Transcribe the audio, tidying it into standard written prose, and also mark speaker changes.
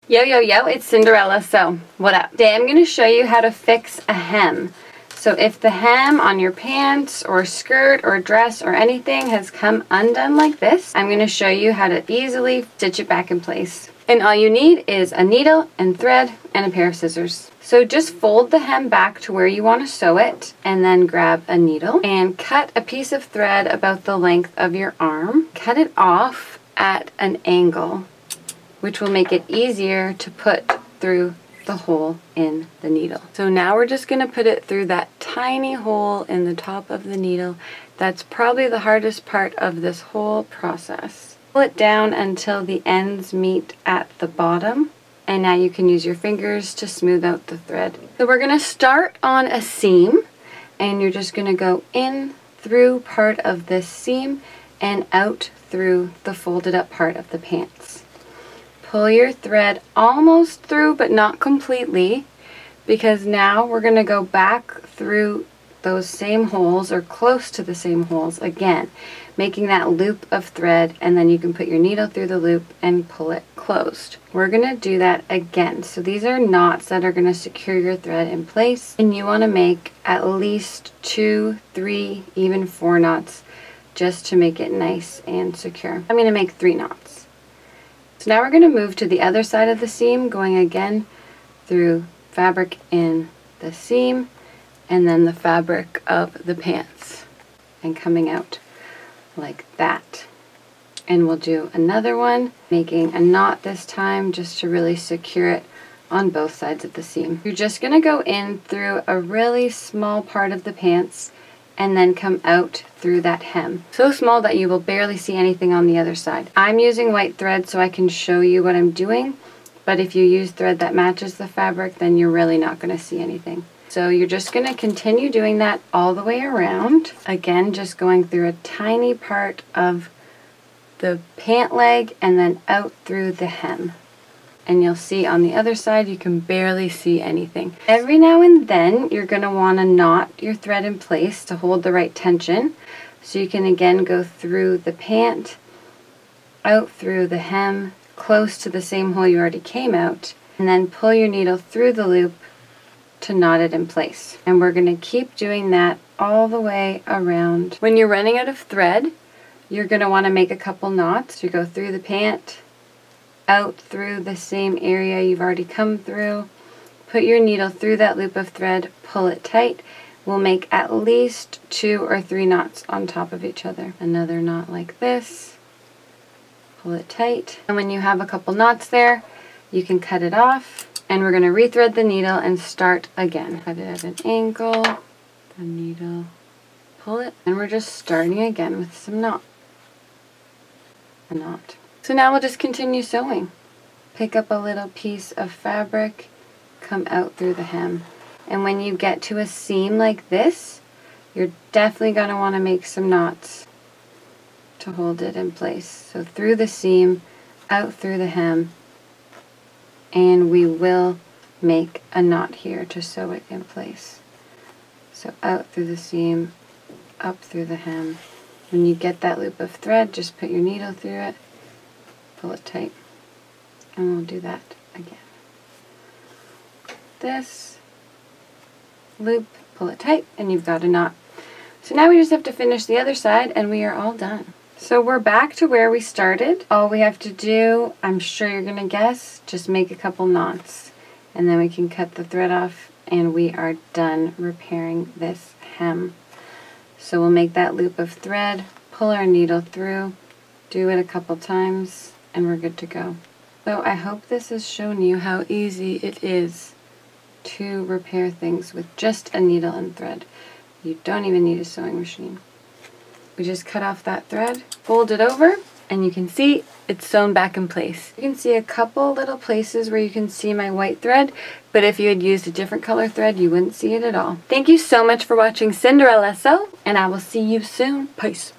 Speaker 1: Yo, yo, yo, it's Cinderella. So, what up? Today I'm going to show you how to fix a hem. So if the hem on your pants or skirt or dress or anything has come undone like this, I'm going to show you how to easily stitch it back in place. And all you need is a needle and thread and a pair of scissors. So just fold the hem back to where you want to sew it, and then grab a needle and cut a piece of thread about the length of your arm. Cut it off at an angle, which will make it easier to put through the hole in the needle. So now we're just going to put it through that tiny hole in the top of the needle. That's probably the hardest part of this whole process. Pull it down until the ends meet at the bottom, and now you can use your fingers to smooth out the thread. So we're going to start on a seam, and you're just going to go in through part of this seam and out through the folded up part of the pants. Pull your thread almost through, but not completely, because now we're going to go back through those same holes, or close to the same holes again, making that loop of thread, and then you can put your needle through the loop and pull it closed. We're going to do that again. So these are knots that are going to secure your thread in place, and you want to make at least 2, 3, even 4 knots just to make it nice and secure. I'm going to make 3 knots. So now we're going to move to the other side of the seam, going again through fabric in the seam and then the fabric of the pants, and coming out like that. And we'll do another one, making a knot this time just to really secure it on both sides of the seam. You're just going to go in through a really small part of the pants and then come out through that hem. So small that you will barely see anything on the other side. I'm using white thread so I can show you what I'm doing, but if you use thread that matches the fabric, then you're really not going to see anything. So you're just going to continue doing that all the way around. Again, just going through a tiny part of the pant leg and then out through the hem. And you'll see on the other side you can barely see anything. Every now and then you're going to want to knot your thread in place to hold the right tension. So you can again go through the pant, out through the hem, close to the same hole you already came out, and then pull your needle through the loop to knot it in place. And we're going to keep doing that all the way around. When you're running out of thread, you're going to want to make a couple knots. You go through the pant, out through the same area you've already come through, put your needle through that loop of thread, pull it tight. We'll make at least 2 or 3 knots on top of each other. Another knot like this, pull it tight, and when you have a couple knots there, you can cut it off, and we're going to rethread the needle and start again. Cut it at an angle, the needle, pull it, and we're just starting again with some knot. A knot. So now we'll just continue sewing. Pick up a little piece of fabric, come out through the hem. And when you get to a seam like this, you're definitely going to want to make some knots to hold it in place. So through the seam, out through the hem, and we will make a knot here to sew it in place. So out through the seam, up through the hem. When you get that loop of thread, just put your needle through it, pull it tight, and we'll do that again. This loop, pull it tight, and you've got a knot. So now we just have to finish the other side and we are all done. So we're back to where we started. All we have to do, I'm sure you're gonna guess, just make a couple knots, and then we can cut the thread off and we are done repairing this hem. So we'll make that loop of thread, pull our needle through, do it a couple times, and we're good to go. So I hope this has shown you how easy it is to repair things with just a needle and thread. You don't even need a sewing machine. We just cut off that thread, fold it over, and you can see it's sewn back in place. You can see a couple little places where you can see my white thread, but if you had used a different color thread, you wouldn't see it at all. Thank you so much for watching Cinderella Sew, and I will see you soon. Peace.